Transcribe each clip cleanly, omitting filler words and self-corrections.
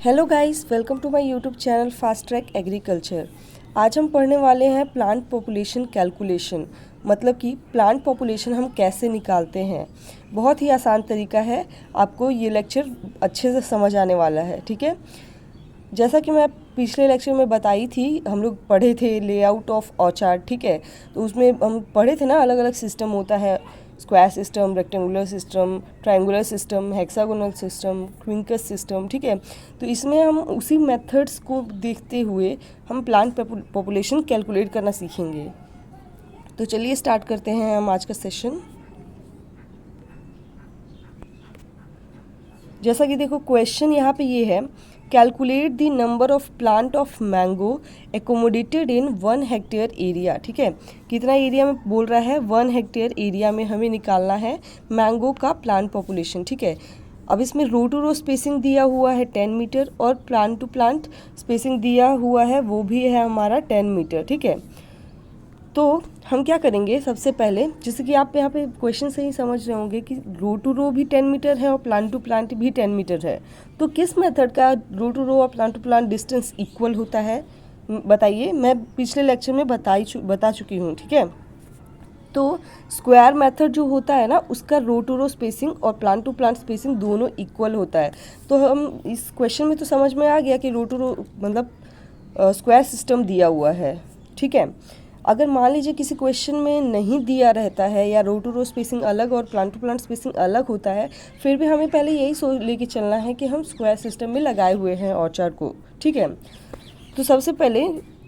Hello guys, welcome to my YouTube channel fast track agriculture. आज हम पढ़ने वाले हैं प्लांट पॉपुलेशन कैलकुलेशन, मतलब कि प्लांट पॉपुलेशन हम कैसे निकालते हैं। बहुत ही आसान तरीका है, आपको ये लेक्चर अच्छे से समझ आने वाला है। ठीक है, जैसा कि मैं पिछले लेक्चर में बताई थी, हम लोग पढ़े थे लेआउट ऑफ ऑर्चार्ड। ठीक है, तो उसमें हम पढ़े थे ना, अलग अलग सिस्टम होता है, square system, rectangular system, triangular system, hexagonal system, quincunx system. ठीक है, तो इसमें हम उसी मेथड्स को देखते हुए हम प्लांट पॉपुलेशन कैलकुलेट करना सीखेंगे। तो चलिए स्टार्ट करते हैं हम आज का सेशन। जैसा कि देखो, क्वेश्चन यहाँ पे ये है, calculate the number of plant of mango accommodated in 1 hectare area. ठीक है, कितना एरिया में बोल रहा है, 1 हेक्टेयर एरिया में हमें निकालना है मैंगो का प्लांट पॉपुलेशन। ठीक है, अब इसमें रो टू रो स्पेसिंग दिया हुआ है 10 मीटर और प्लांट टू प्लांट स्पेसिंग दिया हुआ है, वो भी है हमारा 10 मीटर। ठीक है, तो हम क्या करेंगे, सबसे पहले जैसे कि आप यहाँ पे क्वेश्चन से ही समझ रहे होंगे कि रो टू रो भी 10 मीटर है और प्लांट टू प्लांट भी 10 मीटर है। तो किस मेथड का रो टू रो और plant to plant distance equal होता है, बताइए। मैं पिछले लेक्चर में बता चुकी हूँ। ठीक है, तो स्क्वायर मेथड जो होता है ना, उसका रो टू रो स्पेसिंग और प्लांट टू प्लांट स्पेसिंग दोनों इक्वल होता है। तो हम इस क्वेश्चन में तो समझ में आ गया कि रो टू रो मतलब स्क्वायर सिस्टम दिया हुआ है। ठीक है, अगर मान लीजिए किसी क्वेश्चन में नहीं दिया रहता है या रो टू रो स्पेसिंग अलग और प्लांट टू प्लांट स्पेसिंग अलग होता है, फिर भी हमें पहले यही सोच लेके चलना है कि हम स्क्वायर सिस्टम में लगाए हुए हैं ऑर्चार्ड को। ठीक है, तो सबसे पहले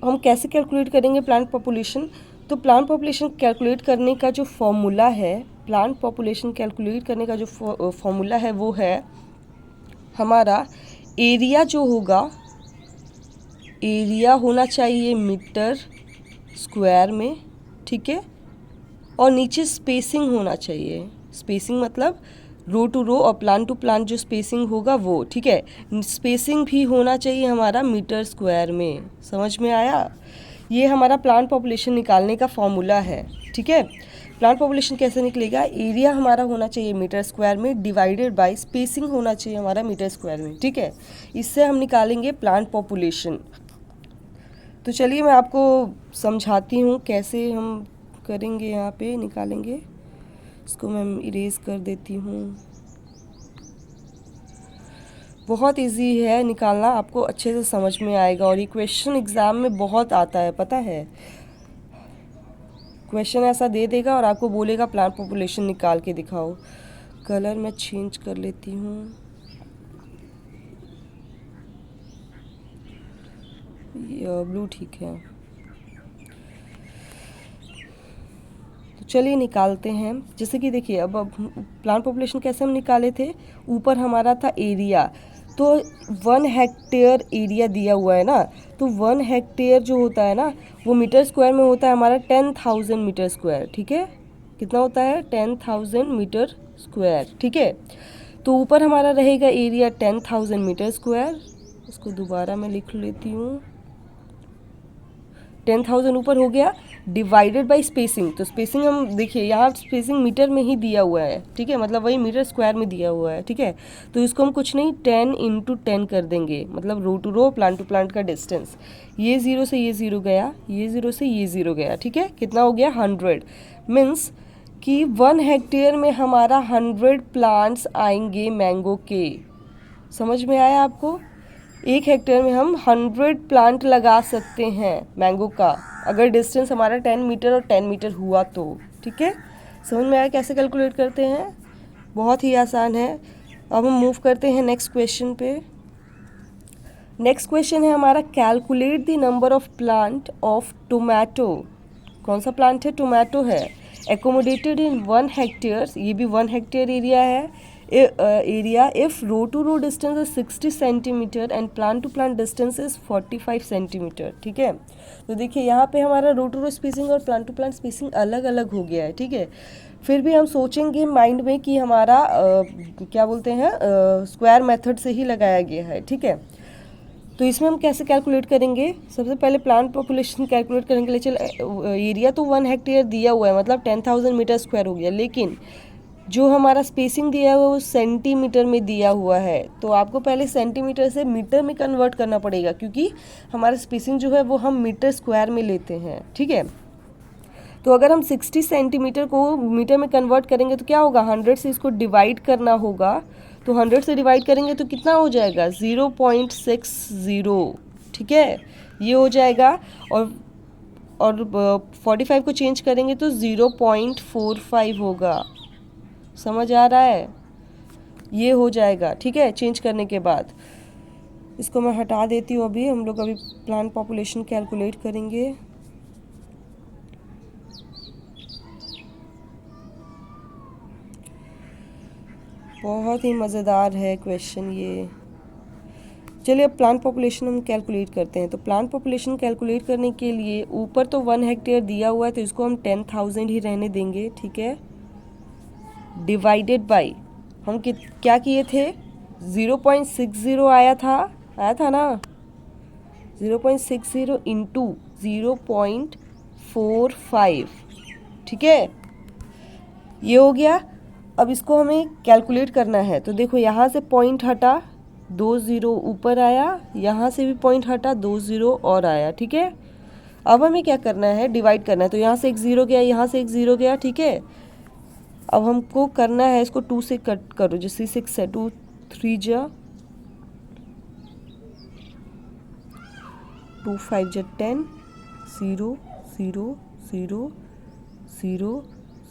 हम कैसे कैलकुलेट करेंगे प्लांट पॉपुलेशन। तो प्लांट पॉपुलेशन कैलकुलेट करने का जो फॉर्मूला है, प्लांट पॉपुलेशन कैलकुलेट करने का जो फॉर्मूला है वो है हमारा एरिया जो होगा, एरिया होना चाहिए मीटर स्क्वायर में। ठीक है, और नीचे स्पेसिंग होना चाहिए, स्पेसिंग मतलब रो टू रो और प्लांट टू प्लांट जो स्पेसिंग होगा वो। ठीक है, स्पेसिंग भी होना चाहिए हमारा मीटर स्क्वायर में। समझ में आया, ये हमारा प्लांट पॉपुलेशन निकालने का फॉर्मूला है। ठीक है, प्लांट पॉपुलेशन कैसे निकलेगा, एरिया हमारा होना चाहिए मीटर स्क्वायर में डिवाइडेड बाय स्पेसिंग होना चाहिए हमारा मीटर स्क्वायर में। ठीक है, इससे हम निकालेंगे प्लांट पॉपुलेशन। तो चलिए मैं आपको समझाती हूँ कैसे हम करेंगे, यहाँ पे निकालेंगे। इसको मैं इरेज कर देती हूँ। बहुत इजी है निकालना, आपको अच्छे से समझ में आएगा और ये क्वेश्चन एग्ज़ाम में बहुत आता है, पता है। क्वेश्चन ऐसा दे देगा और आपको बोलेगा प्लांट पॉपुलेशन निकाल के दिखाओ। कलर मैं चेंज कर लेती हूँ, ब्लू ठीक है। तो चलिए निकालते हैं। जैसे कि देखिए, अब प्लांट पॉपुलेशन कैसे हम निकाले थे, ऊपर हमारा था एरिया, तो 1 हेक्टेयर एरिया दिया हुआ है ना, तो 1 हेक्टेयर जो होता है ना, वो मीटर स्क्वायर में होता है हमारा 10,000 मीटर स्क्वायर। ठीक है, कितना होता है, 10,000 मीटर स्क्वायर। ठीक है, तो ऊपर हमारा रहेगा एरिया 10,000 मीटर स्क्वायर। इसको दोबारा मैं लिख लेती हूँ, 10,000 ऊपर हो गया, डिवाइडेड बाय स्पेसिंग। तो स्पेसिंग हम देखिए, यहाँ स्पेसिंग मीटर में ही दिया हुआ है। ठीक है, मतलब वही मीटर स्क्वायर में दिया हुआ है। ठीक है, तो इसको हम कुछ नहीं 10 × 10 कर देंगे, मतलब row to row plant to plant का डिस्टेंस। ये 0 से ये 0 गया, ये 0 से ये 0 गया। ठीक है, कितना हो गया, 100। मीन्स कि 1 हेक्टेयर में हमारा 100 प्लांट्स आएंगे मैंगो के। समझ में आया आपको, 1 हेक्टेयर में हम 100 प्लांट लगा सकते हैं मैंगो का, अगर डिस्टेंस हमारा 10 मीटर और 10 मीटर हुआ तो। ठीक है, समझ में आया कैसे कैलकुलेट करते हैं, बहुत ही आसान है। अब हम मूव करते हैं नेक्स्ट क्वेश्चन पे। नेक्स्ट क्वेश्चन है हमारा, calculate the number of plant of tomato. कौन सा प्लांट है, टोमेटो है, एकोमोडेटेड इन 1 हेक्टेयर, ये भी 1 हेक्टेयर एरिया है। Area if row to row distance is 60 centimetre and plant to plant distance is 45 centimetre. ठीक है, तो देखिए यहाँ पे हमारा रो टू रो स्पेसिंग और प्लांट टू प्लांट स्पेसिंग अलग अलग हो गया है। ठीक है, फिर भी हम सोचेंगे माइंड में कि हमारा क्या बोलते हैं, स्क्वायर मेथड से ही लगाया गया है। ठीक है, तो इसमें हम कैसे कैलकुलेट करेंगे, सबसे पहले प्लांट पॉपुलेशन कैलकुलेट करने के लिए चल, एरिया तो 1 हेक्टेयर दिया हुआ है, मतलब 10,000 मीटर स्क्वायर हो गया, लेकिन जो हमारा स्पेसिंग दिया हुआ है वो सेंटीमीटर में दिया हुआ है, तो आपको पहले सेंटीमीटर से मीटर में कन्वर्ट करना पड़ेगा, क्योंकि हमारा स्पेसिंग जो है वो हम मीटर स्क्वायर में लेते हैं, ठीक है। तो अगर हम 60 सेंटीमीटर को मीटर में कन्वर्ट करेंगे तो क्या होगा, 100 से इसको डिवाइड करना होगा, तो 100 से डिवाइड करेंगे तो कितना हो जाएगा, 0.60, ठीक है, ये हो जाएगा। और 45 को चेंज करेंगे तो 0.45 होगा, समझ आ रहा है, ये हो जाएगा, ठीक है। चेंज करने के बाद इसको मैं हटा देती हूँ, अभी हम लोग अभी प्लांट पॉपुलेशन कैलकुलेट करेंगे। बहुत ही मज़ेदार है क्वेश्चन ये। चलिए अब प्लांट पॉपुलेशन हम कैलकुलेट करते हैं। तो प्लांट पॉपुलेशन कैलकुलेट करने के लिए ऊपर तो 1 हेक्टेयर दिया हुआ है तो इसको हम 10,000 ही रहने देंगे, ठीक है। डिवाइडेड बाय हम क्या किए थे, 0.60 आया था ना, 0.60 इंटू 0.45, ठीक है, ये हो गया। अब इसको हमें कैलकुलेट करना है, तो देखो यहाँ से पॉइंट हटा, 2 0 ऊपर आया, यहाँ से भी पॉइंट हटा, 2 0 और आया, ठीक है। अब हमें क्या करना है, डिवाइड करना है, तो यहाँ से एक 0 गया, यहाँ से एक 0 गया, ठीक है। अब हमको करना है, इसको 2 से कट करो, जैसे 6 है, 2 3 जा 2 5 जा 10, 0 0 0 0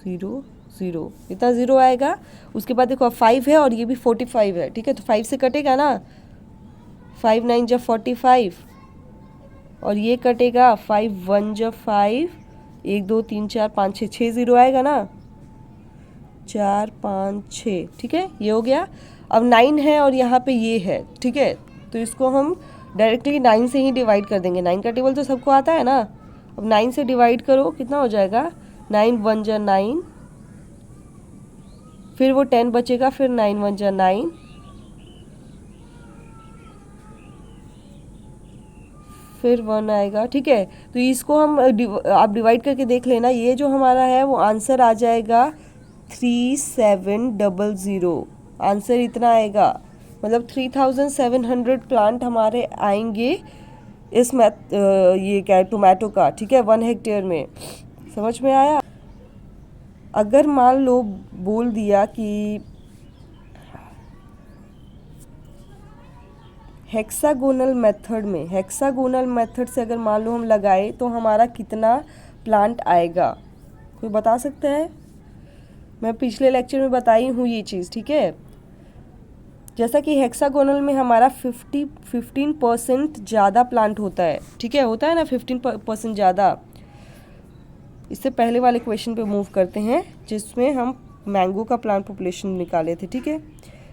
0 0, इतना 0 आएगा। उसके बाद देखो 5 है और ये भी 45 है, ठीक है, तो 5 से कटेगा ना, 5 9 जा 45 और ये कटेगा 5 1 जा 5, 1 2 3 4 5 6, 6 0 आएगा ना, 4 5 6, ठीक है, ये हो गया। अब 9 है और यहाँ पे ये है, ठीक है, तो इसको हम डायरेक्टली 9 से ही डिवाइड कर देंगे। 9 का टेबल तो सबको आता है ना। अब 9 से डिवाइड करो, कितना हो जाएगा, 9 1 जा 9, फिर वो 10 बचेगा, फिर 9 1 जा 9, फिर 1 आएगा, ठीक है। तो इसको हम आप डिवाइड करके देख लेना, ये जो हमारा है वो आंसर आ जाएगा 3700, आंसर इतना आएगा, मतलब 3700 प्लांट हमारे आएंगे इस ये क्या है, टोमेटो का, ठीक है, 1 हेक्टेयर में। समझ में आया। अगर मान लो बोल दिया कि हेक्सागोनल मेथड से अगर मान लो हम लगाए तो हमारा कितना प्लांट आएगा, कोई बता सकता है। मैं पिछले लेक्चर में बताई हूँ ये चीज़, ठीक है। जैसा कि हेक्सागोनल में हमारा 15% ज़्यादा प्लांट होता है, ठीक है, होता है ना 15% ज़्यादा। इससे पहले वाले क्वेश्चन पे मूव करते हैं जिसमें हम मैंगो का प्लांट पॉपुलेशन निकाले थे, ठीक है।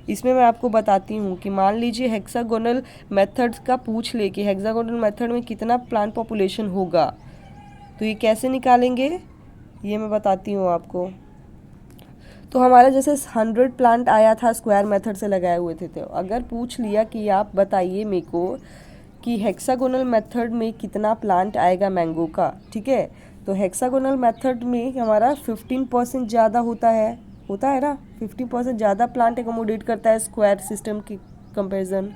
इसमें मैं आपको बताती हूँ कि मान लीजिए हेक्सागोनल मेथड का पूछ ले कि हेक्सागोनल मेथड में कितना प्लांट पॉपुलेशन होगा, तो ये कैसे निकालेंगे ये मैं बताती हूँ आपको। तो हमारा जैसे 100 प्लांट आया था स्क्वायर मेथड से लगाए हुए थे, तो अगर पूछ लिया कि आप बताइए मेरे को कि हेक्सागोनल मेथड में कितना प्लांट आएगा मैंगो का, ठीक है, तो हेक्सागोनल मेथड में हमारा 15% ज़्यादा होता है ना, 15% ज़्यादा प्लांट एकोमोडेट करता है स्क्वायर सिस्टम की कंपैरिजन।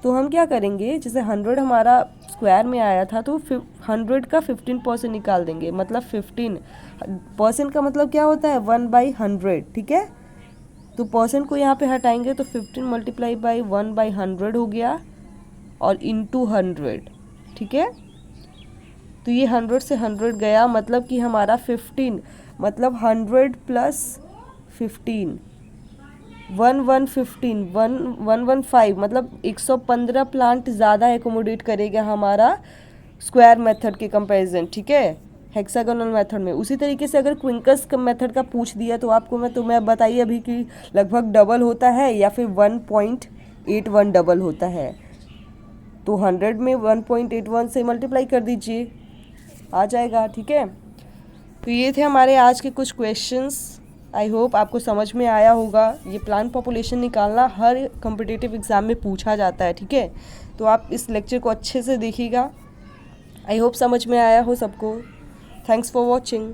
तो हम क्या करेंगे, जैसे 100 हमारा स्क्वायर में आया था तो 100 का 15% निकाल देंगे, मतलब 15% का मतलब क्या होता है, 1/100, ठीक है। तो परसेंट को यहाँ पे हटाएंगे तो 15 मल्टीप्लाई बाई 1/100 हो गया और इंटू 100, ठीक है। तो ये 100 से 100 गया, मतलब कि हमारा 15, मतलब 100 प्लस 15 115 मतलब 115 प्लांट ज़्यादा एकोमोडेट करेगा हमारा स्क्वायर मेथड के कंपैरिजन, ठीक है, हेक्सागोनल मेथड में। उसी तरीके से अगर क्विंकस मेथड का पूछ दिया तो आपको मैं बताइए अभी कि लगभग डबल होता है या फिर 1.81 डबल होता है। तो 100 में 1.81 से मल्टीप्लाई कर दीजिए, आ जाएगा, ठीक है। तो ये थे हमारे आज के कुछ क्वेश्चंस। आई होप आपको समझ में आया होगा। ये प्लांट पॉपुलेशन निकालना हर कॉम्पिटिटिव एग्ज़ाम में पूछा जाता है, ठीक है। तो आप इस लेक्चर को अच्छे से देखिएगा। आई होप समझ में आया हो सबको। Thanks for watching.